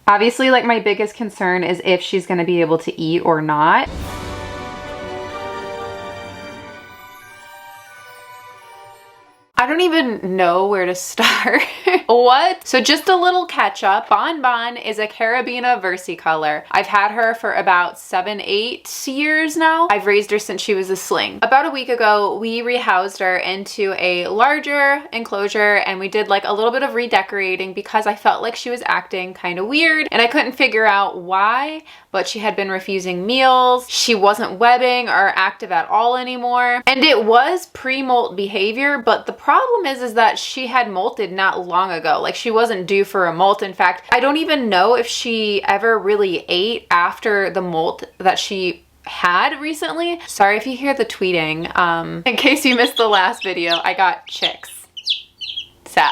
Obviously, like, my biggest concern is if she's gonna be able to eat or not. I don't even know where to start. What? So just a little catch up. BonBon is a Carabina versicolor. I've had her for about 7-8 years now. I've raised her since she was a sling. About a week ago, we rehoused her into a larger enclosure and we did like a little bit of redecorating because I felt like she was acting kind of weird and I couldn't figure out why, but she had been refusing meals. She wasn't webbing or active at all anymore. And it was pre-molt behavior, but the problem is that she had molted not long ago. Like, she wasn't due for a molt. In fact, I don't even know if she ever really ate after the molt that she had recently. Sorry if you hear the tweeting. In case you missed the last video, I got chicks. So,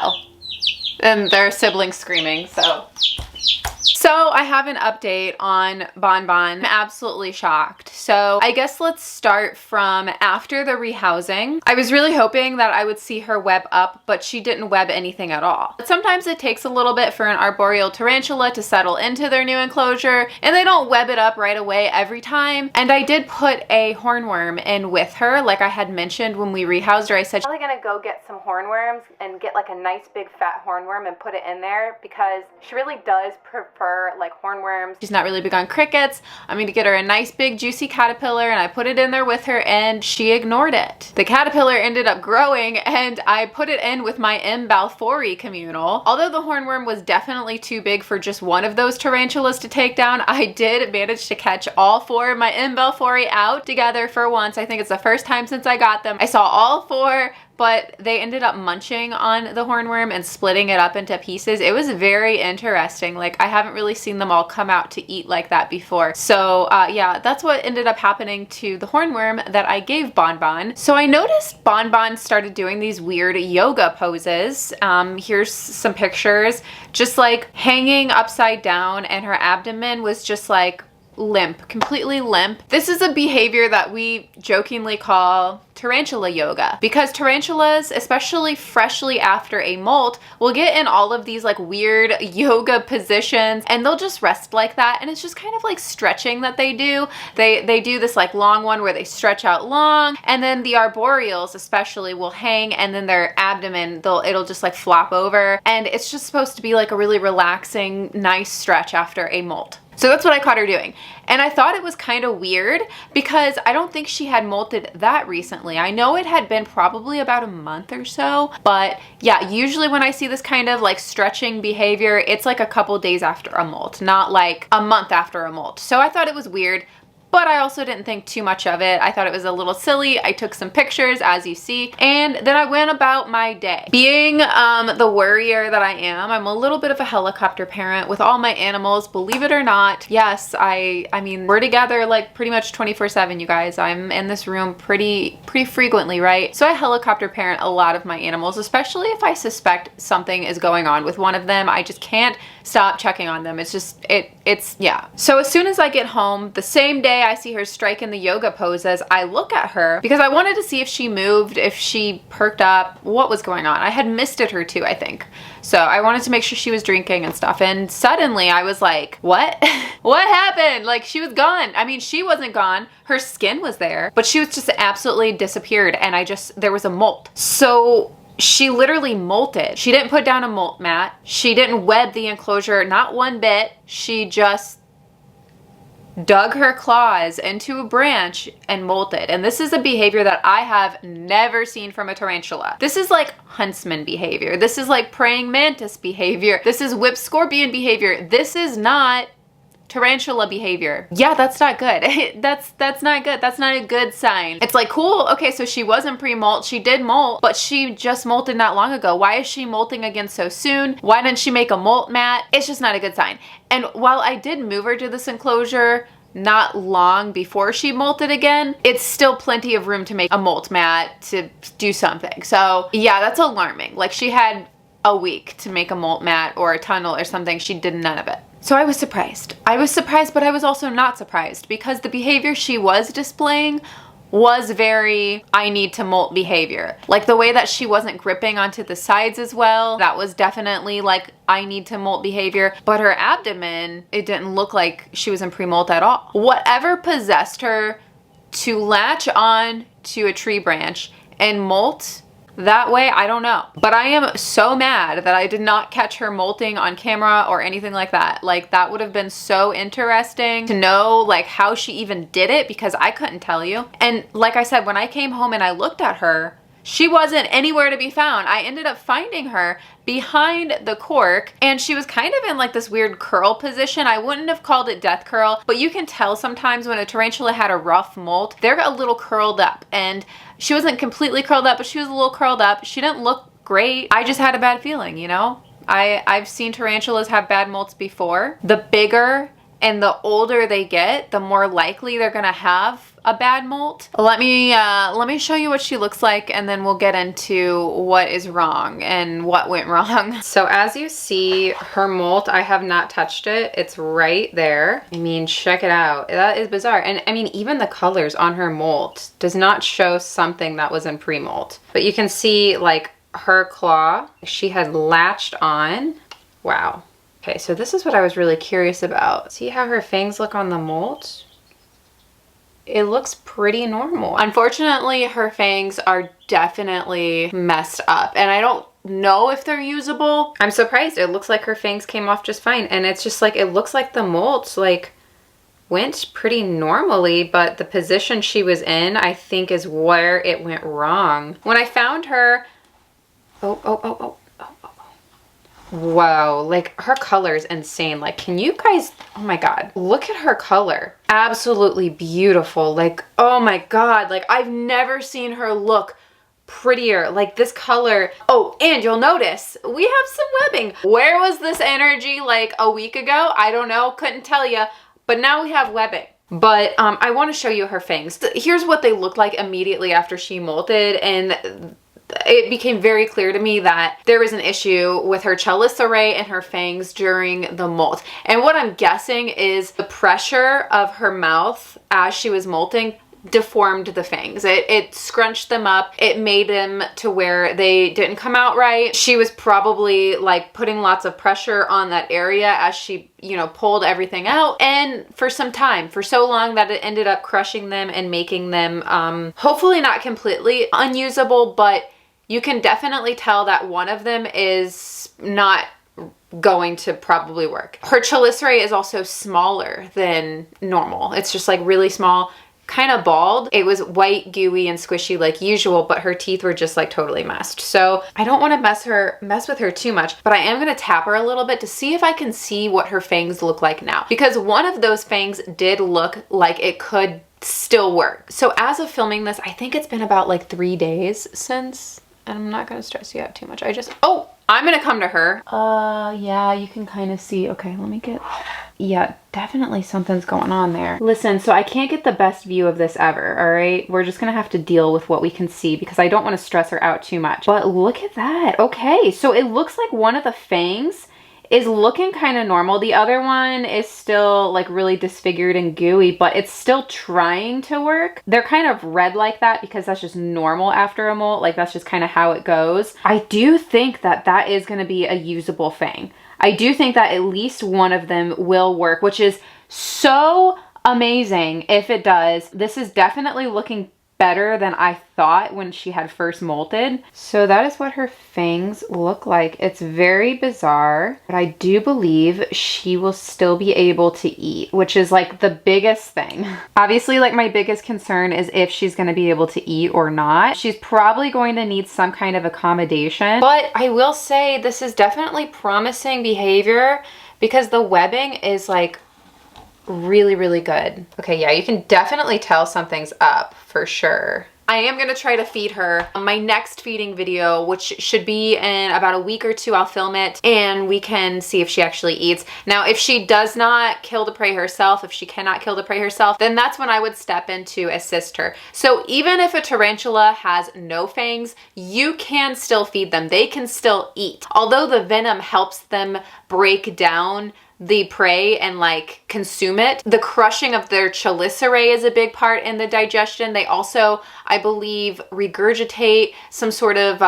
and their siblings screaming, So I have an update on BonBon. I'm absolutely shocked. So I guess let's start from after the rehousing. I was really hoping that I would see her web up, but she didn't web anything at all. But sometimes it takes a little bit for an arboreal tarantula to settle into their new enclosure, and they don't web it up right away every time. And I did put a hornworm in with her, like I had mentioned when we rehoused her. I said, I'm probably gonna go get some hornworms and get like a nice big fat hornworm and put it in there because she really does prefer like hornworms. She's not really big on crickets. I'm gonna get her a nice big juicy caterpillar, and I put it in there with her and she ignored it. The caterpillar ended up growing and I put it in with my M. balfouri communal. Although the hornworm was definitely too big for just one of those tarantulas to take down, I did manage to catch all 4 of my M. balfouri out together for once. I think it's the first time since I got them. I saw all 4, but they ended up munching on the hornworm and splitting it up into pieces. It was very interesting. Like, I haven't really seen them all come out to eat like that before. So yeah, that's what ended up happening to the hornworm that I gave BonBon. So I noticed BonBon started doing these weird yoga poses. Here's some pictures, just like hanging upside down, and her abdomen was just like limp, completely limp. This is a behavior that we jokingly call tarantula yoga, because tarantulas, especially freshly after a molt, will get in all of these like weird yoga positions and they'll just rest like that, and it's just kind of like stretching that they do. They do this like long one where they stretch out long, and then the arboreals especially will hang, and then their abdomen, it'll just like flop over, and it's just supposed to be like a really relaxing, nice stretch after a molt. So that's what I caught her doing. And I thought it was kind of weird because I don't think she had molted that recently. I know it had been probably about a month or so, but yeah, usually when I see this kind of like stretching behavior, it's like a couple days after a molt, not like a month after a molt. So I thought it was weird, but I also didn't think too much of it. I thought it was a little silly. I took some pictures, as you see, and then I went about my day. Being the worrier that I am, I'm a little bit of a helicopter parent with all my animals, believe it or not. Yes, I mean, we're together like pretty much 24/7, you guys. I'm in this room pretty frequently, right? So I helicopter parent a lot of my animals, especially if I suspect something is going on with one of them. I just can't stop checking on them. It's just, yeah. So as soon as I get home, the same day I see her striking the yoga poses, I look at her because I wanted to see if she moved, if she perked up, what was going on. I had misted her too, I think. So I wanted to make sure she was drinking and stuff. And suddenly I was like, what? What happened? Like, she was gone. I mean, she wasn't gone. Her skin was there, but she was just absolutely disappeared. And there was a molt. So she literally molted. She didn't put down a molt mat. She didn't web the enclosure, not one bit. She just dug her claws into a branch and molted. And this is a behavior that I have never seen from a tarantula. This is like huntsman behavior. This is like praying mantis behavior. This is whip scorpion behavior. This is not tarantula behavior. Yeah, that's not good. That's not good. That's not a good sign. It's like, cool, okay, so she wasn't pre-molt, she did molt, but she just molted not long ago. Why is she molting again so soon? Why didn't she make a molt mat? It's just not a good sign. And while I did move her to this enclosure not long before she molted again, it's still plenty of room to make a molt mat to do something. So yeah, that's alarming. Like, she had a week to make a molt mat or a tunnel or something. She did none of it. So I was surprised. I was surprised, but I was also not surprised because the behavior she was displaying was very I need to molt behavior. Like the way that she wasn't gripping onto the sides as well, that was definitely like I need to molt behavior. But her abdomen, it didn't look like she was in pre-molt at all. Whatever possessed her to latch on to a tree branch and molt that way, I don't know. But I am so mad that I did not catch her molting on camera or anything like that. Like that would have been so interesting to know like how she even did it, because I couldn't tell you. And like I said, when I came home and I looked at her, she wasn't anywhere to be found. I ended up finding her behind the cork, and she was kind of in like this weird curl position. I wouldn't have called it death curl, but you can tell sometimes when a tarantula had a rough molt, they're a little curled up, and she wasn't completely curled up, but she was a little curled up. She didn't look great. I just had a bad feeling, you know? I've seen tarantulas have bad molts before. The bigger and the older they get, the more likely they're gonna have a bad molt. Let me show you what she looks like, and then we'll get into what is wrong and what went wrong. So as you see, her molt, I have not touched it. It's right there. I mean, check it out. That is bizarre. And I mean, even the colors on her molt does not show something that was in pre-molt. But you can see like her claw, she had latched on. Wow. Okay, so this is what I was really curious about. See how her fangs look on the molt? It looks pretty normal. Unfortunately, her fangs are definitely messed up, and I don't know if they're usable. I'm surprised. It looks like her fangs came off just fine, and it's just like, it looks like the molt like went pretty normally, but the position she was in, I think, is where it went wrong. When I found her, wow, like her color is insane. Like, can you guys, oh my God, look at her color. Absolutely beautiful. Like, oh my God, like I've never seen her look prettier. Like this color. Oh, and you'll notice we have some webbing. Where was this energy like a week ago? I don't know, couldn't tell you, but now we have webbing. But I want to show you her fangs. Here's what they looked like immediately after she molted, and it became very clear to me that there was an issue with her chelicerae and her fangs during the molt. And what I'm guessing is the pressure of her mouth as she was molting deformed the fangs. It scrunched them up. It made them to where they didn't come out right. She was probably like putting lots of pressure on that area as she, you know, pulled everything out, and for some time, for so long that it ended up crushing them and making them hopefully not completely unusable, but you can definitely tell that one of them is not going to probably work. Her chelicerae is also smaller than normal. It's just like really small, kind of bald. It was white, gooey, and squishy like usual, but her teeth were just like totally messed. So I don't want to mess with her too much, but I am going to tap her a little bit to see if I can see what her fangs look like now, because one of those fangs did look like it could still work. So as of filming this, I think it's been about like 3 days since, and I'm not going to stress you out too much. I'm going to come to her. Yeah, you can kind of see. Okay, let me get, yeah, definitely something's going on there. Listen, so I can't get the best view of this ever, all right? We're just going to have to deal with what we can see because I don't want to stress her out too much. But look at that. Okay, so it looks like one of the fangs is looking kind of normal. The other one is still like really disfigured and gooey, but it's still trying to work. They're kind of red like that because that's just normal after a molt. Like that's just kind of how it goes. I do think that that is going to be a usable fang. I do think that at least one of them will work, which is so amazing if it does. This is definitely looking better than I thought when she had first molted. So that is what her fangs look like. It's very bizarre, but I do believe she will still be able to eat, which is like the biggest thing. Obviously, like my biggest concern is if she's going to be able to eat or not. She's probably going to need some kind of accommodation, but I will say this is definitely promising behavior because the webbing is like really, really good. Okay, yeah, you can definitely tell something's up for sure. I am gonna try to feed her. My next feeding video, which should be in about a week or two, I'll film it and we can see if she actually eats. Now, if she does not kill the prey herself, if she cannot kill the prey herself, then that's when I would step in to assist her. So even if a tarantula has no fangs, you can still feed them. They can still eat. Although the venom helps them break down the prey and like consume it. The crushing of their chelicerae is a big part in the digestion. They also, I believe, regurgitate some sort of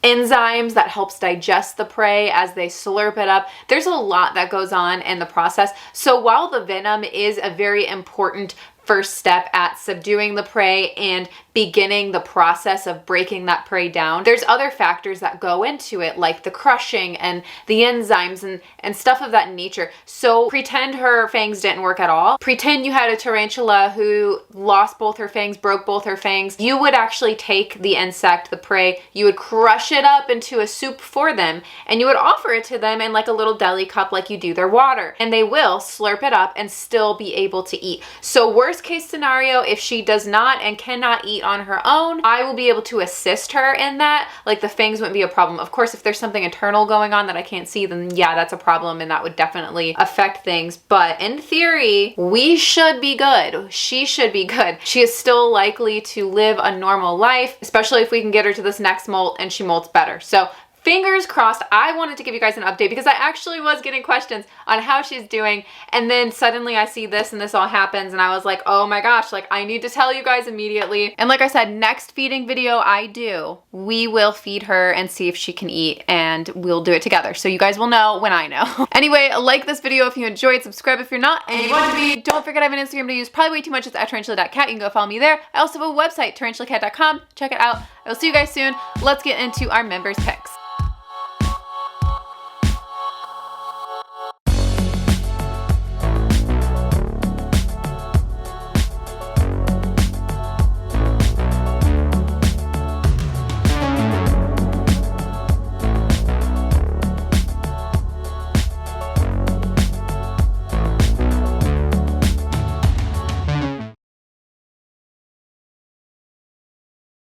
enzymes that helps digest the prey as they slurp it up. There's a lot that goes on in the process. So while the venom is a very important first step at subduing the prey and beginning the process of breaking that prey down, there's other factors that go into it, like the crushing and the enzymes and stuff of that nature. So pretend her fangs didn't work at all. Pretend you had a tarantula who lost both her fangs, broke both her fangs. You would actually take the insect, the prey, you would crush it up into a soup for them, and you would offer it to them in like a little deli cup like you do their water. And they will slurp it up and still be able to eat. So worst case scenario, if she does not and cannot eat on her own, I will be able to assist her in that. Like the fangs wouldn't be a problem. Of course, if there's something internal going on that I can't see, then yeah, that's a problem and that would definitely affect things. But in theory, we should be good. She should be good. She is still likely to live a normal life, especially if we can get her to this next molt and she molts better. So fingers crossed. I wanted to give you guys an update because I actually was getting questions on how she's doing, and then suddenly I see this and this all happens and I was like, oh my gosh, like I need to tell you guys immediately. And like I said, next feeding video I do, we will feed her and see if she can eat, and we'll do it together. So you guys will know when I know. Anyway, like this video if you enjoyed, subscribe if you're not, and you want to be. Don't forget I have an Instagram to use probably way too much. It's at Tarantula.Kat. You can go follow me there. I also have a website, tarantulakat.com. Check it out. I will see you guys soon. Let's get into our members picks.